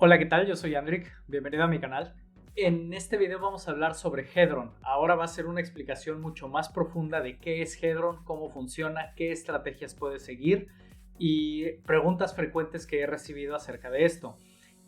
Hola, ¿qué tal? Yo soy Andrik, bienvenido a mi canal. En este video vamos a hablar sobre Hedron. Ahora va a ser una explicación mucho más profunda de qué es Hedron, cómo funciona, qué estrategias puedes seguir y preguntas frecuentes que he recibido acerca de esto.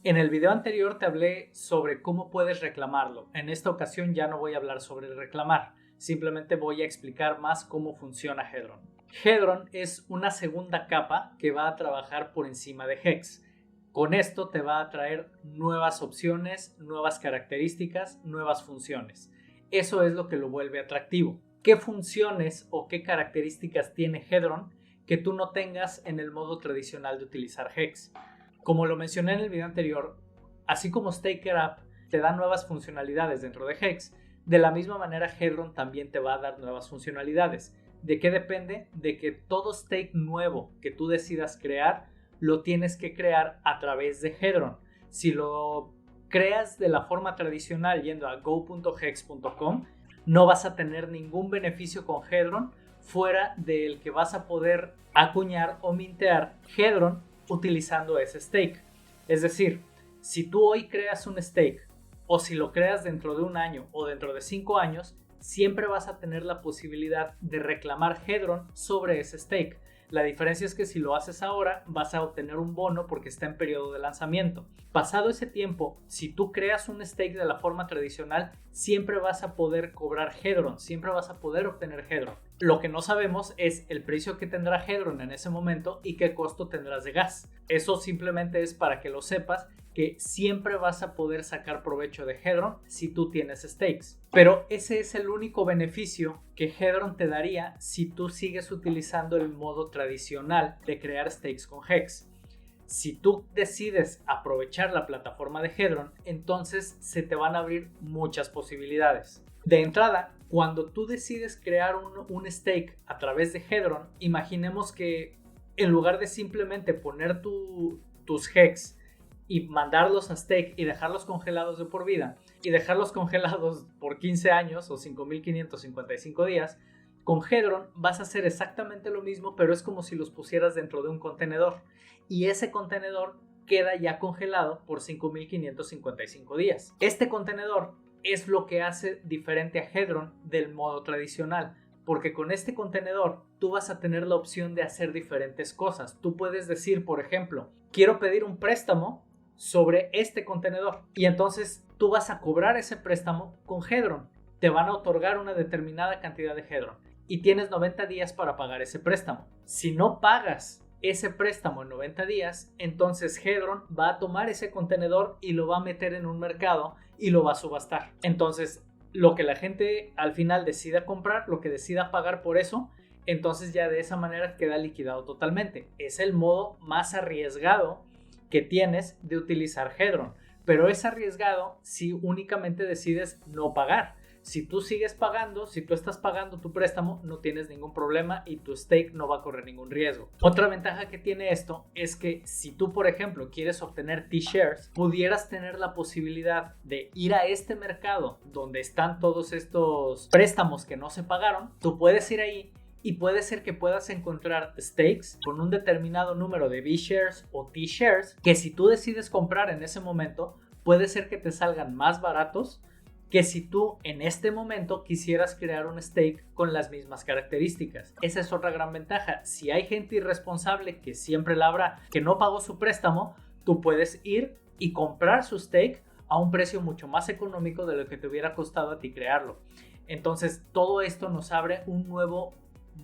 En el video anterior te hablé sobre cómo puedes reclamarlo. En esta ocasión ya no voy a hablar sobre reclamar, simplemente voy a explicar más cómo funciona Hedron. Hedron es una segunda capa que va a trabajar por encima de Hex. Con esto te va a traer nuevas opciones, nuevas características, nuevas funciones. Eso es lo que lo vuelve atractivo. ¿Qué funciones o qué características tiene Hedron que tú no tengas en el modo tradicional de utilizar Hex? Como lo mencioné en el video anterior, así como StakerApp te da nuevas funcionalidades dentro de Hex, de la misma manera Hedron también te va a dar nuevas funcionalidades. ¿De qué depende? De que todo stake nuevo que tú decidas crear lo tienes que crear a través de Hedron. Si lo creas de la forma tradicional yendo a go.hex.com, no vas a tener ningún beneficio con Hedron fuera del que vas a poder acuñar o mintear Hedron utilizando ese stake. Es decir, si tú hoy creas un stake o si lo creas dentro de un año o dentro de 5 años, siempre vas a tener la posibilidad de reclamar Hedron sobre ese stake. La diferencia es que si lo haces ahora vas a obtener un bono porque está en periodo de lanzamiento. Pasado ese tiempo, si tú creas un stake de la forma tradicional, siempre vas a poder cobrar Hedron, siempre vas a poder obtener Hedron. Lo que no sabemos es el precio que tendrá Hedron en ese momento y qué costo tendrás de gas. Eso simplemente es para que lo sepas, que siempre vas a poder sacar provecho de Hedron si tú tienes stakes. Pero ese es el único beneficio que Hedron te daría si tú sigues utilizando el modo tradicional de crear stakes con Hex. Si tú decides aprovechar la plataforma de Hedron, entonces se te van a abrir muchas posibilidades. De entrada, cuando tú decides crear un stake a través de Hedron, imaginemos que en lugar de simplemente poner tus Hex y mandarlos a stake y dejarlos congelados de por vida y dejarlos congelados por 15 años o 5.555 días, con Hedron vas a hacer exactamente lo mismo, pero es como si los pusieras dentro de un contenedor y ese contenedor queda ya congelado por 5.555 días. Este contenedor es lo que hace diferente a Hedron del modo tradicional, porque con este contenedor tú vas a tener la opción de hacer diferentes cosas. Tú puedes decir, por ejemplo, quiero pedir un préstamo sobre este contenedor y entonces tú vas a cobrar ese préstamo con Hedron. Te van a otorgar una determinada cantidad de Hedron y tienes 90 días para pagar ese préstamo. Si no pagas ese préstamo en 90 días, entonces Hedron va a tomar ese contenedor y lo va a meter en un mercado y lo va a subastar. Entonces, lo que la gente al final decida comprar, lo que decida pagar por eso, entonces ya de esa manera queda liquidado totalmente. Es el modo más arriesgado que tienes de utilizar Hedron, pero es arriesgado si únicamente decides no pagar. Si tú sigues pagando, si tú estás pagando tu préstamo, no tienes ningún problema y tu stake no va a correr ningún riesgo. Otra ventaja que tiene esto es que si tú, por ejemplo, quieres obtener T-Shares, pudieras tener la posibilidad de ir a este mercado donde están todos estos préstamos que no se pagaron. Tú puedes ir ahí y puede ser que puedas encontrar stakes con un determinado número de B-Shares o T-Shares que si tú decides comprar en ese momento, puede ser que te salgan más baratos que si tú en este momento quisieras crear un stake con las mismas características. Esa es otra gran ventaja. Si hay gente irresponsable, que siempre la habrá, que no pagó su préstamo, tú puedes ir y comprar su stake a un precio mucho más económico de lo que te hubiera costado a ti crearlo. Entonces, todo esto nos abre un nuevo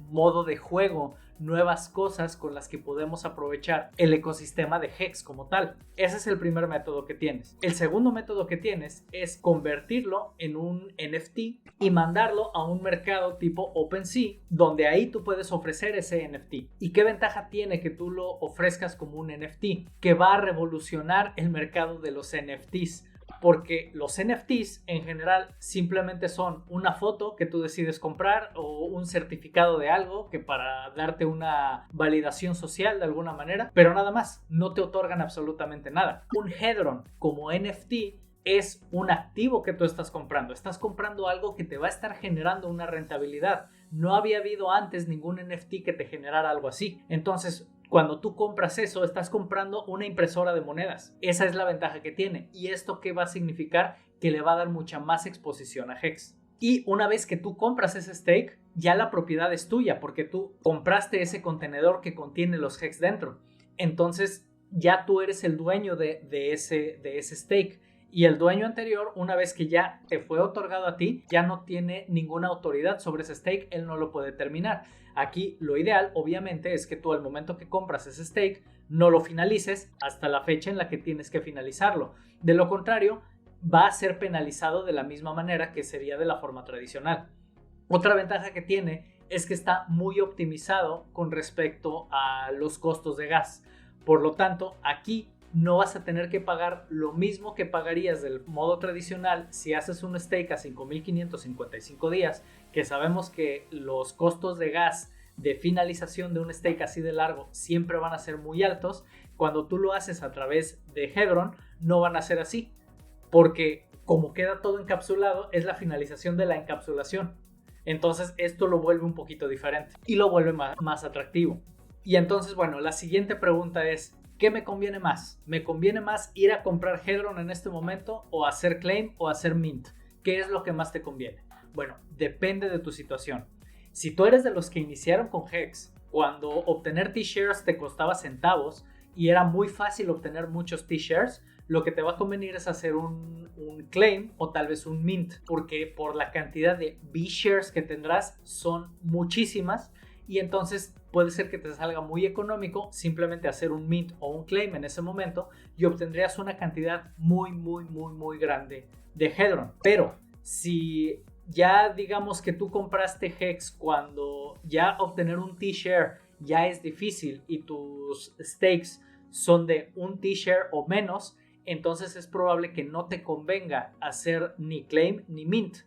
modo de juego, nuevas cosas con las que podemos aprovechar el ecosistema de Hex como tal. Ese es el primer método que tienes. El segundo método que tienes es convertirlo en un NFT y mandarlo a un mercado tipo OpenSea, donde ahí tú puedes ofrecer ese NFT. ¿Y qué ventaja tiene que tú lo ofrezcas como un NFT? Que va a revolucionar el mercado de los NFTs. Porque los NFTs en general simplemente son una foto que tú decides comprar o un certificado de algo que para darte una validación social de alguna manera, pero nada más, no te otorgan absolutamente nada. Un Hedron como NFT es un activo que tú estás comprando algo que te va a estar generando una rentabilidad. No había habido antes ningún NFT que te generara algo así. Entonces, Cuando tú compras eso, estás comprando una impresora de monedas. Esa es la ventaja que tiene. ¿Y esto qué va a significar? Que le va a dar mucha más exposición a Hex. Y una vez que tú compras ese stake, ya la propiedad es tuya porque tú compraste ese contenedor que contiene los Hex dentro. Entonces ya tú eres el dueño de ese stake. Y el dueño anterior, una vez que ya te fue otorgado a ti, ya no tiene ninguna autoridad sobre ese stake, él no lo puede terminar. Aquí lo ideal, obviamente, es que tú al momento que compras ese stake, no lo finalices hasta la fecha en la que tienes que finalizarlo. De lo contrario, va a ser penalizado de la misma manera que sería de la forma tradicional. Otra ventaja que tiene es que está muy optimizado con respecto a los costos de gas. Por lo tanto, aquí no vas a tener que pagar lo mismo que pagarías del modo tradicional si haces un stake a 5.555 días, que sabemos que los costos de gas de finalización de un stake así de largo siempre van a ser muy altos. Cuando tú lo haces a través de Hedron, no van a ser así, porque como queda todo encapsulado, es la finalización de la encapsulación. Entonces esto lo vuelve un poquito diferente y lo vuelve más atractivo. Y entonces, bueno, la siguiente pregunta es, ¿qué me conviene más? ¿Me conviene más ir a comprar Hedron en este momento o hacer claim o hacer mint? ¿Qué es lo que más te conviene? Bueno, depende de tu situación. Si tú eres de los que iniciaron con Hex, cuando obtener T-shares te costaba centavos y era muy fácil obtener muchos T-shares, lo que te va a convenir es hacer un claim o tal vez un mint, porque por la cantidad de B-shares que tendrás son muchísimas y entonces puede ser que te salga muy económico simplemente hacer un mint o un claim en ese momento y obtendrías una cantidad muy grande de Hedron. Pero si ya digamos que tú compraste Hex cuando ya obtener un T-share ya es difícil y tus stakes son de un T-share o menos, entonces es probable que no te convenga hacer ni claim ni mint.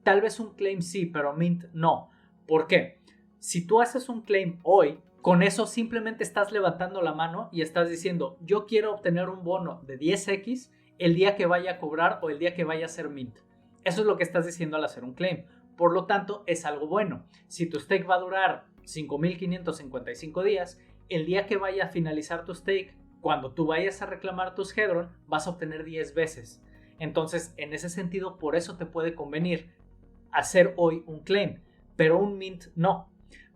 Tal vez un claim sí, pero mint no. ¿Por qué? Si tú haces un claim hoy, con eso simplemente estás levantando la mano y estás diciendo, yo quiero obtener un bono de 10x el día que vaya a cobrar o el día que vaya a hacer mint. Eso es lo que estás diciendo al hacer un claim. Por lo tanto, es algo bueno. Si tu stake va a durar 5.555 días, el día que vaya a finalizar tu stake, cuando tú vayas a reclamar tus Hedron, vas a obtener 10 veces. Entonces, en ese sentido, por eso te puede convenir hacer hoy un claim, pero un mint no.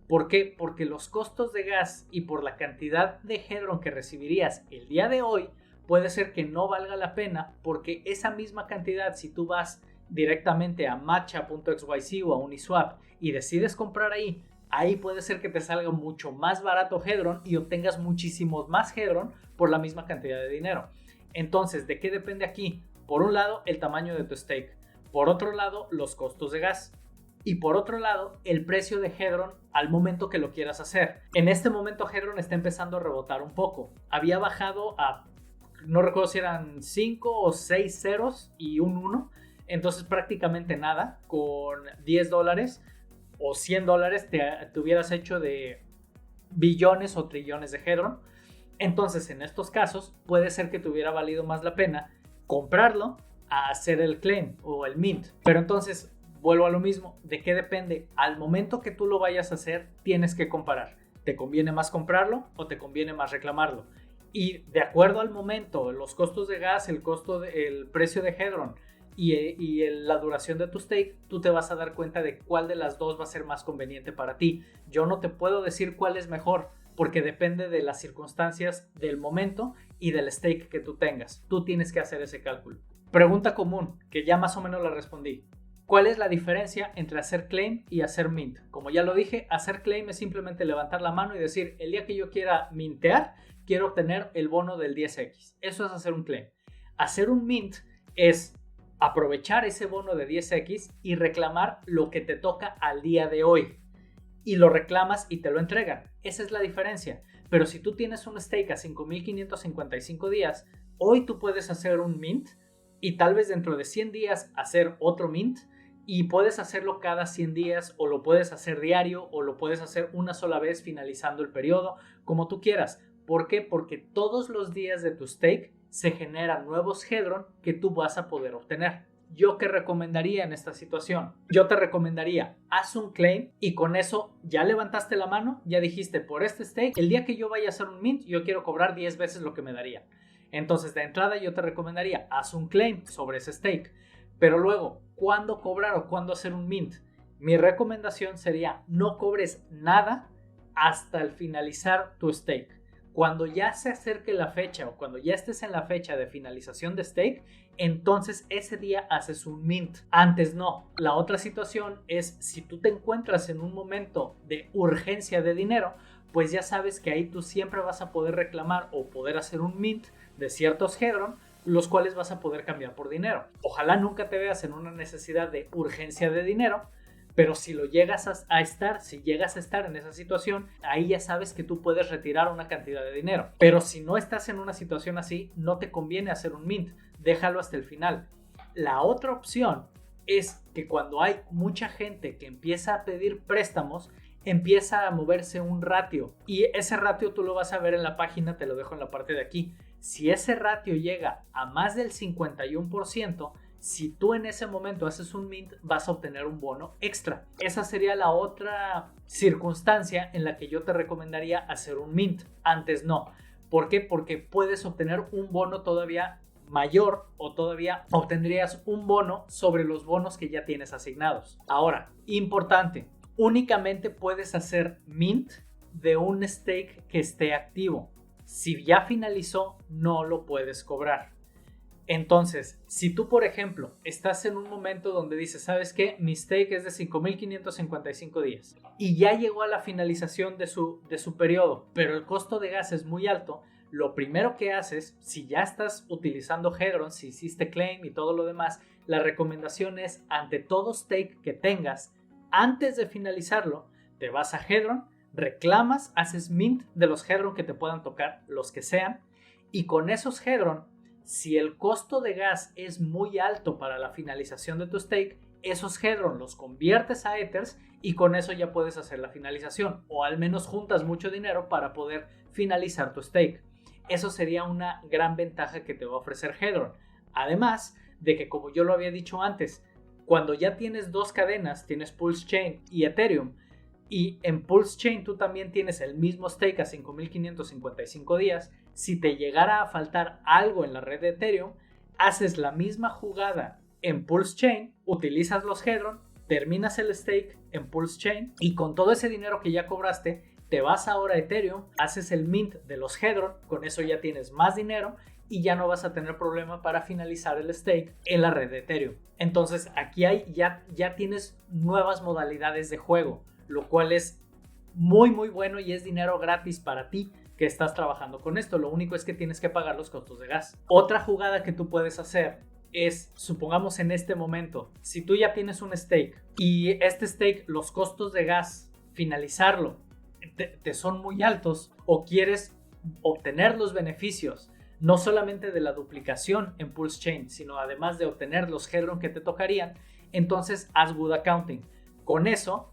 ¿Por qué? Porque los costos de gas y por la cantidad de Hedron que recibirías el día de hoy, puede ser que no valga la pena, porque esa misma cantidad, si tú vas directamente a matcha.xyz o a Uniswap y decides comprar ahí puede ser que te salga mucho más barato Hedron y obtengas muchísimos más Hedron por la misma cantidad de dinero. Entonces, ¿de qué depende aquí? Por un lado, el tamaño de tu stake. Por otro lado, los costos de gas. Y por otro lado, el precio de Hedron al momento que lo quieras hacer. En este momento Hedron está empezando a rebotar un poco. Había bajado a, no recuerdo si eran 5 o 6 ceros y un 1. Entonces prácticamente nada. Con $10 o $100 te hubieras hecho de billones o trillones de Hedron. Entonces en estos casos puede ser que te hubiera valido más la pena comprarlo a hacer el claim o el mint. Pero entonces vuelvo a lo mismo, ¿de qué depende? Al momento que tú lo vayas a hacer, tienes que comparar. ¿Te conviene más comprarlo o te conviene más reclamarlo? Y de acuerdo al momento, los costos de gas, el precio de Hedron y la duración de tu stake, tú te vas a dar cuenta de cuál de las dos va a ser más conveniente para ti. Yo no te puedo decir cuál es mejor, porque depende de las circunstancias del momento y del stake que tú tengas. Tú tienes que hacer ese cálculo. Pregunta común, que ya más o menos la respondí. ¿Cuál es la diferencia entre hacer claim y hacer mint? Como ya lo dije, hacer claim es simplemente levantar la mano y decir, el día que yo quiera mintear, quiero obtener el bono del 10x. Eso es hacer un claim. Hacer un mint es aprovechar ese bono de 10x y reclamar lo que te toca al día de hoy. Y lo reclamas y te lo entregan. Esa es la diferencia. Pero si tú tienes un stake a 5.555 días, hoy tú puedes hacer un mint y tal vez dentro de 100 días hacer otro mint. Y puedes hacerlo cada 100 días o lo puedes hacer diario o lo puedes hacer una sola vez finalizando el periodo, como tú quieras. ¿Por qué? Porque todos los días de tu stake se generan nuevos Hedron que tú vas a poder obtener. ¿yo qué recomendaría en esta situación? Yo te recomendaría, haz un claim y con eso ya levantaste la mano, ya dijiste, por este stake, el día que yo vaya a hacer un mint, yo quiero cobrar 10 veces lo que me daría. Entonces, de entrada yo te recomendaría, haz un claim sobre ese stake. Pero luego, ¿cuándo cobrar o cuándo hacer un mint? Mi recomendación sería, no cobres nada hasta el finalizar tu stake. Cuando ya se acerque la fecha o cuando ya estés en la fecha de finalización de stake, entonces ese día haces un mint. Antes no. La otra situación es si tú te encuentras en un momento de urgencia de dinero, pues ya sabes que ahí tú siempre vas a poder reclamar o poder hacer un mint de ciertos Hedron, los cuales vas a poder cambiar por dinero. Ojalá nunca te veas en una necesidad de urgencia de dinero, pero si lo llegas a estar, si llegas a estar en esa situación, ahí ya sabes que tú puedes retirar una cantidad de dinero. Pero si no estás en una situación así, no te conviene hacer un mint, déjalo hasta el final. La otra opción es que cuando hay mucha gente que empieza a pedir préstamos, empieza a moverse un ratio y ese ratio tú lo vas a ver en la página, te lo dejo en la parte de aquí. Si ese ratio llega a más del 51%, si tú en ese momento haces un mint, vas a obtener un bono extra. Esa sería la otra circunstancia en la que yo te recomendaría hacer un mint. Antes no. ¿Por qué? Porque puedes obtener un bono todavía mayor o todavía obtendrías un bono sobre los bonos que ya tienes asignados. Ahora, importante, únicamente puedes hacer mint de un stake que esté activo. Si ya finalizó, no lo puedes cobrar. Entonces, si tú, por ejemplo, estás en un momento donde dices, ¿sabes qué? Mi stake es de 5,555 días y ya llegó a la finalización de su periodo, pero el costo de gas es muy alto, lo primero que haces, si ya estás utilizando Hedron, si hiciste claim y todo lo demás, la recomendación es, ante todo stake que tengas, antes de finalizarlo, te vas a Hedron, reclamas, haces mint de los Hedron que te puedan tocar, los que sean, y con esos Hedron, si el costo de gas es muy alto para la finalización de tu stake, esos Hedron los conviertes a Ethers y con eso ya puedes hacer la finalización o al menos juntas mucho dinero para poder finalizar tu stake. Eso sería una gran ventaja que te va a ofrecer Hedron. Además de que, como yo lo había dicho antes, cuando ya tienes dos cadenas, tienes Pulse Chain y Ethereum, y en Pulse Chain tú también tienes el mismo stake a 5,555 días, si te llegara a faltar algo en la red de Ethereum, haces la misma jugada en Pulse Chain, utilizas los Hedron, terminas el stake en Pulse Chain y con todo ese dinero que ya cobraste, te vas ahora a Ethereum, haces el mint de los Hedron, con eso ya tienes más dinero y ya no vas a tener problema para finalizar el stake en la red de Ethereum. Entonces aquí ya tienes nuevas modalidades de juego, lo cual es muy bueno y es dinero gratis para ti que estás trabajando con esto. Lo único es que tienes que pagar los costos de gas. Otra jugada que tú puedes hacer es, supongamos en este momento, si tú ya tienes un stake y este stake, los costos de gas, finalizarlo, te son muy altos o quieres obtener los beneficios no solamente de la duplicación en Pulse Chain, sino además de obtener los Hedron que te tocarían, entonces haz good accounting. Con eso,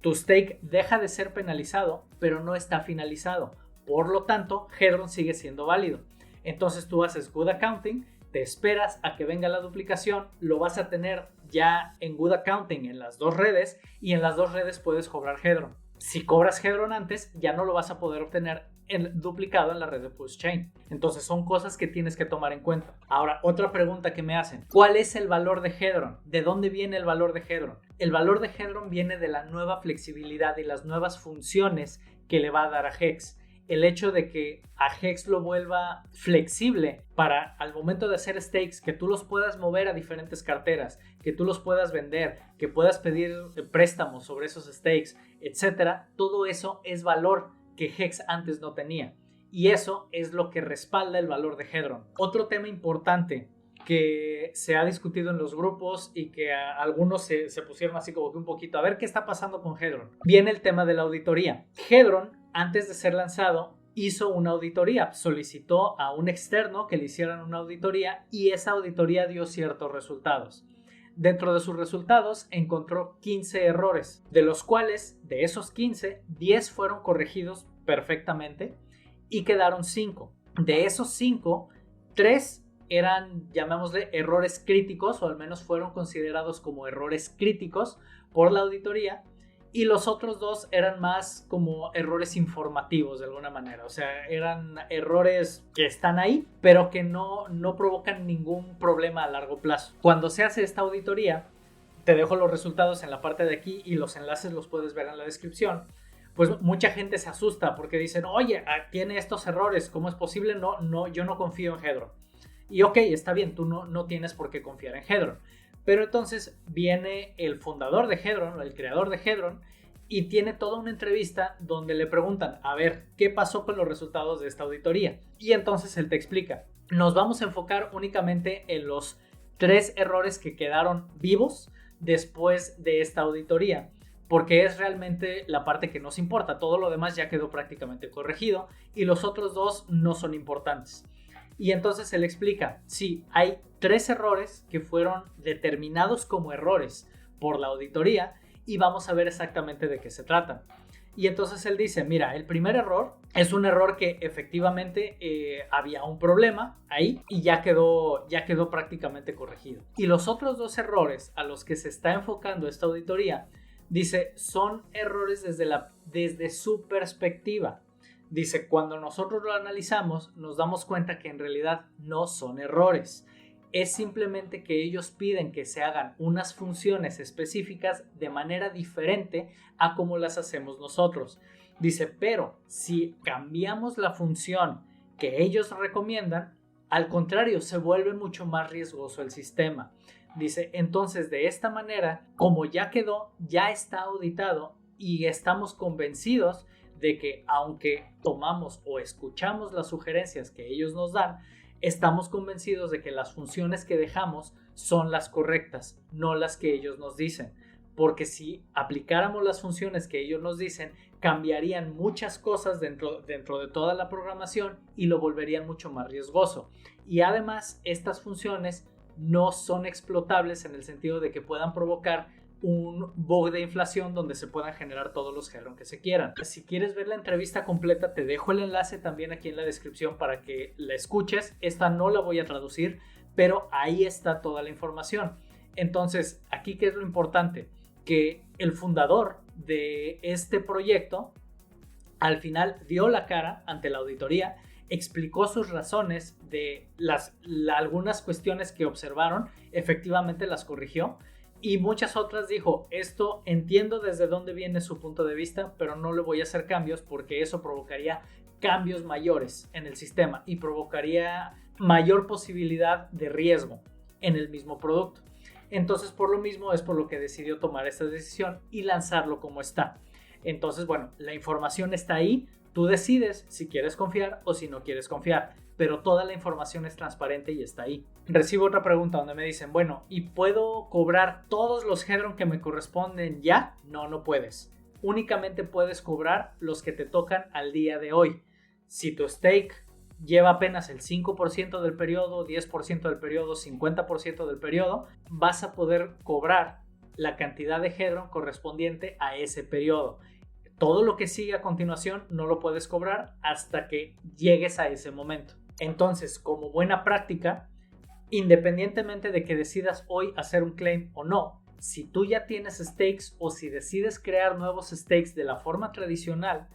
tu stake deja de ser penalizado, pero no está finalizado. Por lo tanto, Hedron sigue siendo válido. Entonces tú haces good accounting, te esperas a que venga la duplicación, lo vas a tener ya en good accounting en las dos redes y en las dos redes puedes cobrar Hedron. Si cobras Hedron antes, ya no lo vas a poder obtener duplicado en la red de Pulse Chain. Entonces son cosas que tienes que tomar en cuenta. Ahora, otra pregunta que me hacen: ¿cuál es el valor de Hedron? ¿De dónde viene el valor de Hedron? El valor de Hedron viene de la nueva flexibilidad y las nuevas funciones que le va a dar a Hex. El hecho de que a Hex lo vuelva flexible para al momento de hacer stakes, que tú los puedas mover a diferentes carteras, que tú los puedas vender, que puedas pedir préstamos sobre esos stakes, etcétera. Todo eso es valor que Hex antes no tenía. Y eso es lo que respalda el valor de Hedron. Otro tema importante que se ha discutido en los grupos y que algunos se pusieron así como que un poquito a ver qué está pasando con Hedron. Viene el tema de la auditoría. Hedron, antes de ser lanzado, hizo una auditoría, solicitó a un externo que le hicieran una auditoría y esa auditoría dio ciertos resultados. Dentro de sus resultados encontró 15 errores, de los cuales, de esos 15, 10 fueron corregidos perfectamente y quedaron 5. De esos 5, 3 eran, llamémosle, errores críticos, o al menos fueron considerados como errores críticos por la auditoría, y los otros dos eran más como errores informativos de alguna manera. O sea, eran errores que están ahí, pero que no provocan ningún problema a largo plazo. Cuando se hace esta auditoría, te dejo los resultados en la parte de aquí y los enlaces los puedes ver en la descripción. Pues mucha gente se asusta porque dicen, oye, tiene estos errores, ¿cómo es posible? Yo no confío en Hedron. Y ok, está bien, tú no tienes por qué confiar en Hedron. Pero entonces viene el fundador de Hedron, el creador de Hedron, y tiene toda una entrevista donde le preguntan, a ver, ¿qué pasó con los resultados de esta auditoría? Y entonces él te explica, nos vamos a enfocar únicamente en los 3 errores que quedaron vivos después de esta auditoría, porque es realmente la parte que nos importa. Todo lo demás ya quedó prácticamente corregido y los otros 2 no son importantes. Y entonces él explica, sí, hay 3 errores que fueron determinados como errores por la auditoría y vamos a ver exactamente de qué se tratan. Y entonces él dice, mira, el primer error es un error que efectivamente había un problema ahí y ya quedó prácticamente corregido. Y los otros 2 errores a los que se está enfocando esta auditoría, dice, son errores desde su perspectiva. Dice, cuando nosotros lo analizamos, nos damos cuenta que en realidad no son errores. Es simplemente que ellos piden que se hagan unas funciones específicas de manera diferente a como las hacemos nosotros. Dice, pero si cambiamos la función que ellos recomiendan, al contrario, se vuelve mucho más riesgoso el sistema. Dice, entonces de esta manera, como ya quedó, ya está auditado y estamos convencidos de que aunque tomamos o escuchamos las sugerencias que ellos nos dan, estamos convencidos de que las funciones que dejamos son las correctas, no las que ellos nos dicen. Porque si aplicáramos las funciones que ellos nos dicen, cambiarían muchas cosas dentro de toda la programación y lo volverían mucho más riesgoso. Y además, estas funciones no son explotables en el sentido de que puedan provocar un bug de inflación donde se puedan generar todos los Hedron que se quieran. Si quieres ver la entrevista completa, te dejo el enlace también aquí en la descripción para que la escuches. Esta no la voy a traducir, pero ahí está toda la información. Entonces, aquí ¿qué es lo importante? Que el fundador de este proyecto al final dio la cara ante la auditoría, explicó sus razones de algunas cuestiones que observaron, efectivamente las corrigió, y muchas otras dijo, esto entiendo desde dónde viene su punto de vista, pero no le voy a hacer cambios porque eso provocaría cambios mayores en el sistema y provocaría mayor posibilidad de riesgo en el mismo producto. Entonces, por lo mismo es por lo que decidió tomar esta decisión y lanzarlo como está. Entonces, bueno, la información está ahí, tú decides si quieres confiar o si no quieres confiar, pero toda la información es transparente y está ahí. Recibo otra pregunta donde me dicen, bueno, ¿y puedo cobrar todos los Hedron que me corresponden ya? No, no puedes. Únicamente puedes cobrar los que te tocan al día de hoy. Si tu stake lleva apenas el 5% del periodo, 10% del periodo, 50% del periodo, vas a poder cobrar la cantidad de Hedron correspondiente a ese periodo. Todo lo que sigue a continuación no lo puedes cobrar hasta que llegues a ese momento. Entonces, como buena práctica, independientemente de que decidas hoy hacer un claim o no, si tú ya tienes stakes o si decides crear nuevos stakes de la forma tradicional,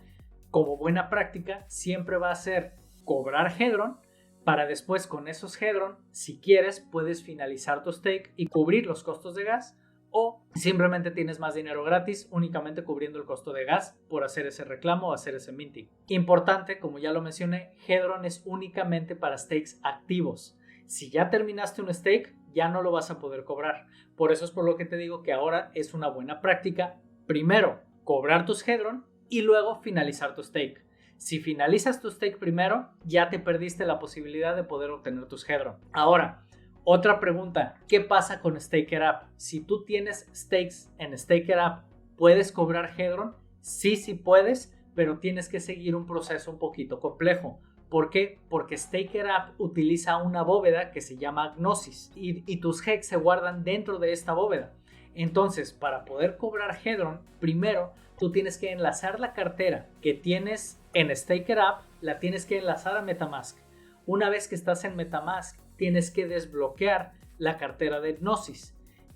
como buena práctica, siempre va a ser cobrar Hedron para después con esos Hedron, si quieres, puedes finalizar tu stake y cubrir los costos de gas, o simplemente tienes más dinero gratis únicamente cubriendo el costo de gas por hacer ese reclamo o hacer ese minting. Importante, como ya lo mencioné, Hedron es únicamente para stakes activos. Si ya terminaste un stake, ya no lo vas a poder cobrar. Por eso es por lo que te digo que ahora es una buena práctica, primero, cobrar tus Hedron y luego finalizar tu stake. Si finalizas tu stake primero, ya te perdiste la posibilidad de poder obtener tus Hedron. Ahora, otra pregunta, ¿qué pasa con StakerApp? Si tú tienes stakes en StakerApp, ¿puedes cobrar Hedron? Sí, sí puedes, pero tienes que seguir un proceso un poquito complejo. ¿Por qué? Porque StakerApp utiliza una bóveda que se llama Gnosis y tus HEX se guardan dentro de esta bóveda. Entonces, para poder cobrar Hedron, primero tú tienes que enlazar la cartera que tienes en StakerApp, la tienes que enlazar a MetaMask. Una vez que estás en MetaMask tienes que desbloquear la cartera de Gnosis.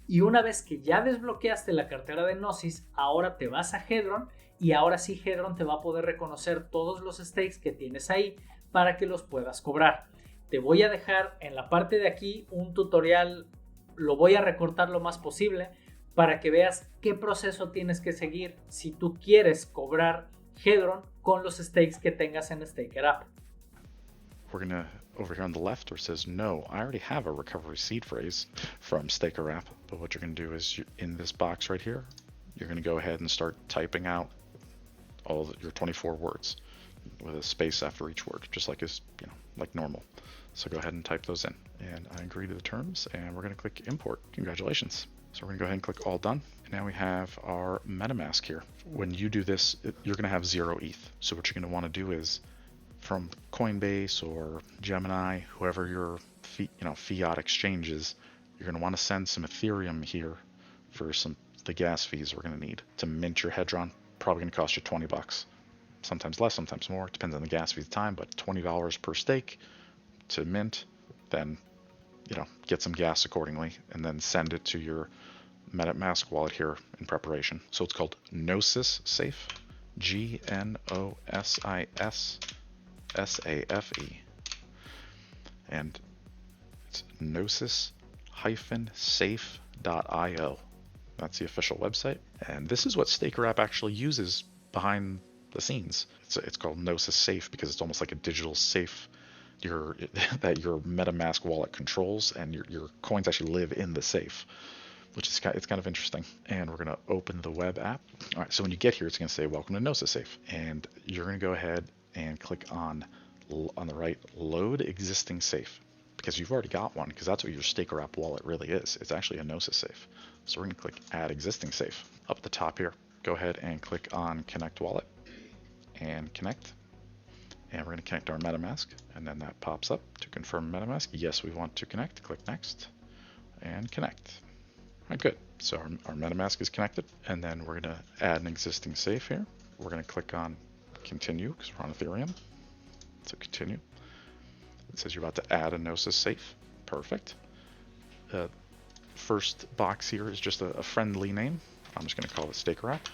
Y una vez que ya desbloqueaste la cartera de Gnosis, ahora te vas a Hedron y ahora sí Hedron te va a poder reconocer todos los stakes que tienes ahí para que los puedas cobrar. Te voy a dejar en la parte de aquí un tutorial, lo voy a recortar lo más posible para que veas qué proceso tienes que seguir si tú quieres cobrar Hedron con los stakes que tengas en Staker App. We're going to, over here on the left where it says no, I already have a recovery seed phrase from Staker App, but what you're going to do is in this box right here, you're going to go ahead and start typing out all your 24 words with a space after each word, just like like normal. So go ahead and type those in, and I agree to the terms, and we're going to click import. Congratulations. So we're going to go ahead and click all done. And now we have our MetaMask here. When you do this, you're going to have 0 ETH. So what you're going to want to do is from Coinbase or Gemini, whoever your fiat exchange is, you're going to want to send some Ethereum here for the gas fees we're going to need to mint your Hedron. Probably going to cost you 20 bucks. Sometimes less, sometimes more. It depends on the gas fee at the time, but $20 per stake to mint, then get some gas accordingly, and then send it to your MetaMask wallet here in preparation. So it's called Gnosis Safe, GNOSIS-SAFE, and it's gnosis-safe.io. That's the official website, and this is what Staker App actually uses behind the scenes. It's called Gnosis Safe because it's almost like a digital safe that your MetaMask wallet controls, and your coins actually live in the safe, which is it's kind of interesting. And we're going to open the web app. All right, so when you get here, it's going to say welcome to Gnosis Safe, and you're going to go ahead and click on the right, load existing safe, because you've already got one, because that's what your Staker App wallet really is. It's actually a Gnosis Safe. So we're going to click add existing safe. Up at the top here, go ahead and click on connect wallet and connect. And we're going to connect our MetaMask, and then that pops up to confirm MetaMask. Yes, we want to connect. Click next and connect. All right, good. So our MetaMask is connected, and then we're going to add an existing safe here. We're going to click on continue because we're on Ethereum. So continue. It says you're about to add a Gnosis safe. Perfect. First box here is just a friendly name. I'm just going to call it Staker App.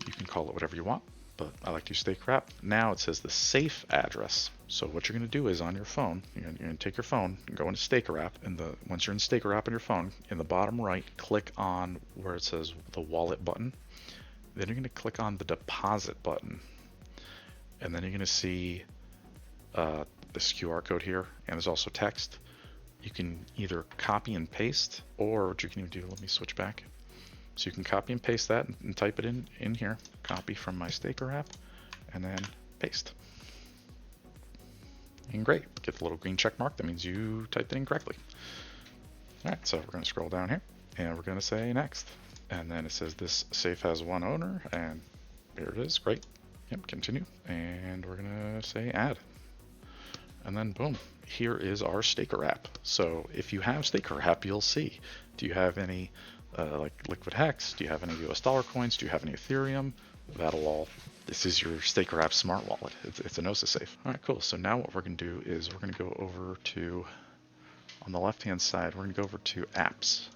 You can call it whatever you want, but I like to use Staker App. Now it says the safe address. So what you're going to do is on your phone, you're going to take your phone and go into Staker App, and once you're in Staker App on your phone, in the bottom right, click on where it says the wallet button. Then you're going to click on the deposit button, and then you're going to see this QR code here, and there's also text. You can either copy and paste, or what you can even do, let me switch back. So you can copy and paste that and type it in here. Copy from my Staker App, and then paste. And great, get the little green check mark. That means you typed it in correctly. All right, so we're going to scroll down here, and we're going to say next. And then it says this safe has one owner, and here it is. Great. Yep, continue. And we're going to say add. And then boom, here is our Staker App. So if you have Staker App, you'll see. Do you have any like Liquid Hex? Do you have any US dollar coins? Do you have any Ethereum? This is your Staker App smart wallet. It's a Gnosis Safe. All right, cool. So now what we're going to do is we're going to go over to, on the left-hand side, we're going to go over to apps.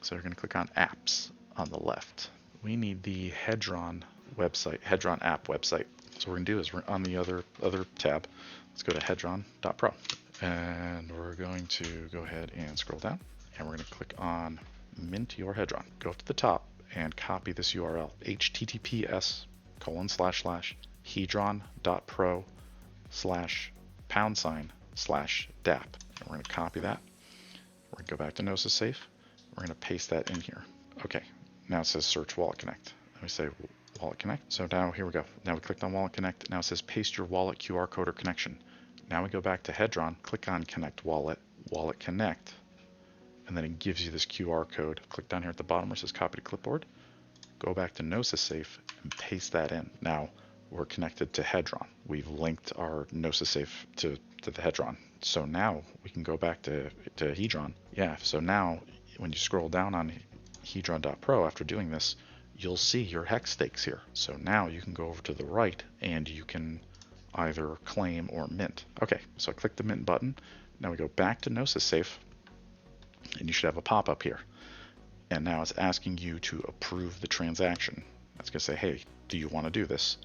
So we're going to click on apps on the left. We need the Hedron website, Hedron app website. So what we're going to do is we're on the other tab. Let's go to hedron.pro. And we're going to go ahead and scroll down. And we're going to click on Mint Your Hedron. Go up to the top and copy this URL, https://hedron.pro/#dApp. And we're going to copy that. We're going to go back to Gnosis Safe. We're going to paste that in here. Okay, now it says search Wallet Connect. Let me say Wallet Connect. So now here we go. Now we clicked on Wallet Connect. Now it says paste your wallet QR code or connection. Now we go back to Hedron, click on Connect Wallet, Wallet Connect, and then it gives you this QR code. Click down here at the bottom where it says copy to clipboard. Go back to Gnosis Safe and paste that in. Now we're connected to Hedron. We've linked our Gnosis Safe to the Hedron. So now we can go back to Hedron. Yeah, so now when you scroll down on hedron.pro after doing this, you'll see your hex stakes here. So now you can go over to the right and you can either claim or mint. Okay, so I click the mint button. Now we go back to Gnosis Safe, and you should have a pop-up here. And now it's asking you to approve the transaction. It's going to say, hey, do you want to do this?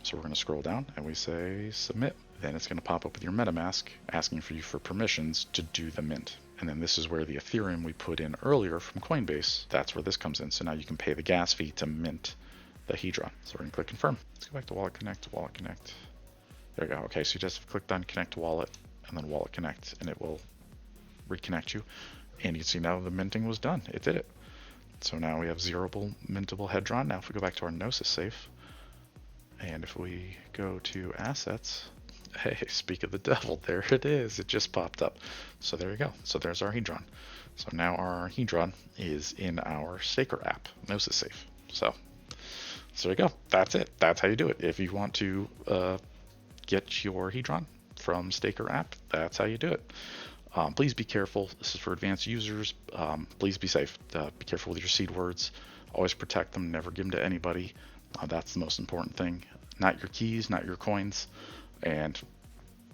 So we're going to scroll down and we say submit. Then it's going to pop up with your MetaMask asking for you for permissions to do the mint. And then this is where the Ethereum we put in earlier from Coinbase, that's where this comes in. So now you can pay the gas fee to mint the Hedron. So we're going to click confirm. Let's go back to Wallet Connect, Wallet Connect. There we go. Okay, so you just clicked on Connect Wallet and then Wallet Connect, and it will reconnect you. And you can see now the minting was done. It did it. So now we have zeroable mintable Hedron. Now if we go back to our Gnosis Safe, and if we go to assets, hey, speak of the devil, there it is. It just popped up. So there you go. So there's our Hedron. So now our Hedron is in our Staker app, Gnosis Safe. So there you go. That's it. That's how you do it. If you want to get your Hedron from Staker app, that's how you do it. Please be careful. This is for advanced users. Please be safe. Be careful with your seed words. Always protect them. Never give them to anybody. That's the most important thing. Not your keys, not your coins. And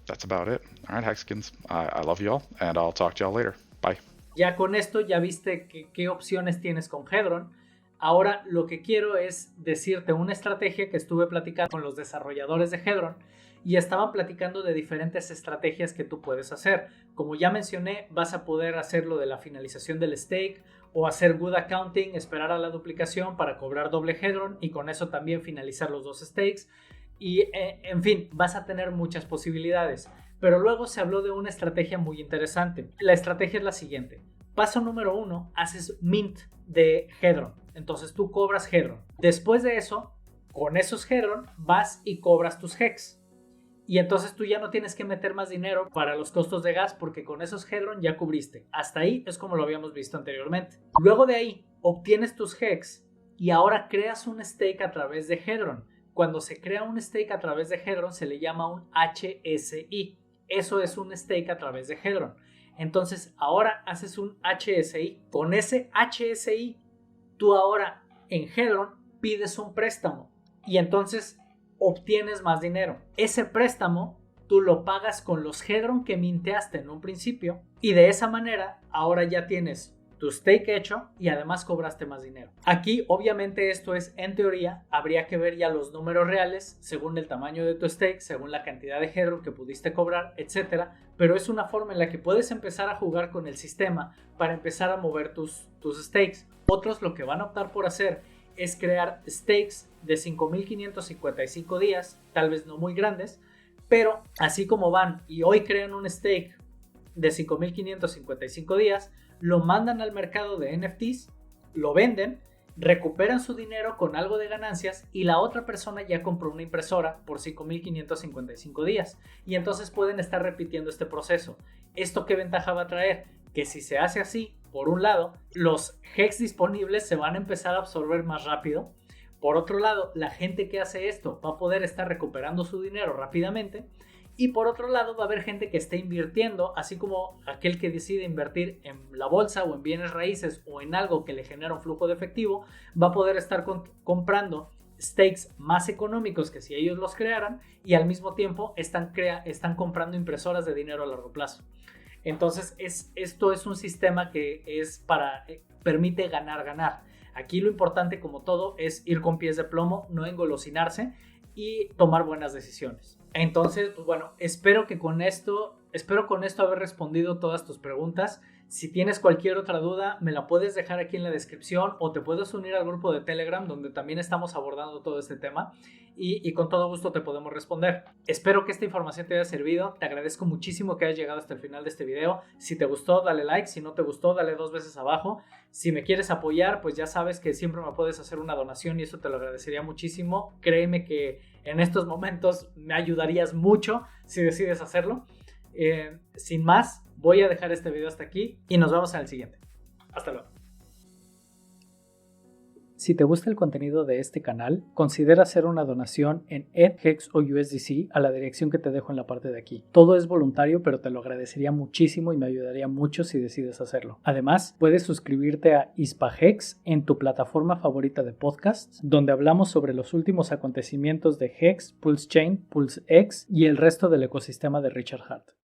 that's about it. All right, Hexagons. I love you all, and I'll talk to y'all later. Bye. Ya con esto ya viste qué opciones tienes con Hedron. Ahora lo que quiero es decirte una estrategia que estuve platicando con los desarrolladores de Hedron y estaban platicando de diferentes estrategias que tú puedes hacer. Como ya mencioné, vas a poder hacer lo de la finalización del stake o hacer good accounting, esperar a la duplicación para cobrar doble Hedron y con eso también finalizar los dos stakes. Y en fin, vas a tener muchas posibilidades. Pero luego se habló de una estrategia muy interesante. La estrategia es la siguiente. Paso número 1, haces mint de Hedron. Entonces tú cobras Hedron. Después de eso, con esos Hedron vas y cobras tus Hex. Y entonces tú ya no tienes que meter más dinero para los costos de gas porque con esos Hedron ya cubriste. Hasta ahí es como lo habíamos visto anteriormente. Luego de ahí obtienes tus Hex y ahora creas un stake a través de Hedron. Cuando se crea un stake a través de Hedron se le llama un HSI. Eso es un stake a través de Hedron. Entonces ahora haces un HSI. Con ese HSI tú ahora en Hedron pides un préstamo y entonces obtienes más dinero. Ese préstamo tú lo pagas con los Hedron que minteaste en un principio y de esa manera ahora ya tienes tu stake hecho y además cobraste más dinero. Aquí obviamente esto es en teoría, habría que ver ya los números reales según el tamaño de tu stake, según la cantidad de Hedron que pudiste cobrar, etcétera, pero es una forma en la que puedes empezar a jugar con el sistema para empezar a mover tus stakes. Otros lo que van a optar por hacer es crear stakes de 5.555 días, tal vez no muy grandes, pero así como van y hoy crean un stake de 5.555 días, lo mandan al mercado de NFTs, lo venden, recuperan su dinero con algo de ganancias y la otra persona ya compró una impresora por 5.555 días y entonces pueden estar repitiendo este proceso. ¿Esto qué ventaja va a traer? Que si se hace así, por un lado, los Hex disponibles se van a empezar a absorber más rápido. Por otro lado, la gente que hace esto va a poder estar recuperando su dinero rápidamente. Y por otro lado, va a haber gente que esté invirtiendo, así como aquel que decide invertir en la bolsa o en bienes raíces o en algo que le genera un flujo de efectivo, va a poder estar comprando stakes más económicos que si ellos los crearan y al mismo tiempo están comprando impresoras de dinero a largo plazo. Entonces esto es un sistema que permite ganar. Aquí lo importante, como todo, es ir con pies de plomo, no engolosinarse y tomar buenas decisiones. Entonces, pues bueno, espero con esto haber respondido todas tus preguntas. Si tienes cualquier otra duda, me la puedes dejar aquí en la descripción o te puedes unir al grupo de Telegram donde también estamos abordando todo este tema y con todo gusto te podemos responder. Espero que esta información te haya servido. Te agradezco muchísimo que hayas llegado hasta el final de este video. Si te gustó, dale like. Si no te gustó, dale 2 veces abajo. Si me quieres apoyar, pues ya sabes que siempre me puedes hacer una donación y eso te lo agradecería muchísimo. Créeme que en estos momentos me ayudarías mucho si decides hacerlo. Sin más, voy a dejar este video hasta aquí y nos vemos en el siguiente. Hasta luego. Si te gusta el contenido de este canal, considera hacer una donación en ETH, HEX o USDC a la dirección que te dejo en la parte de aquí. Todo es voluntario, pero te lo agradecería muchísimo y me ayudaría mucho si decides hacerlo. Además, puedes suscribirte a ISPA-HEX en tu plataforma favorita de podcasts, donde hablamos sobre los últimos acontecimientos de HEX, PulseChain, PulseX y el resto del ecosistema de Richard Heart.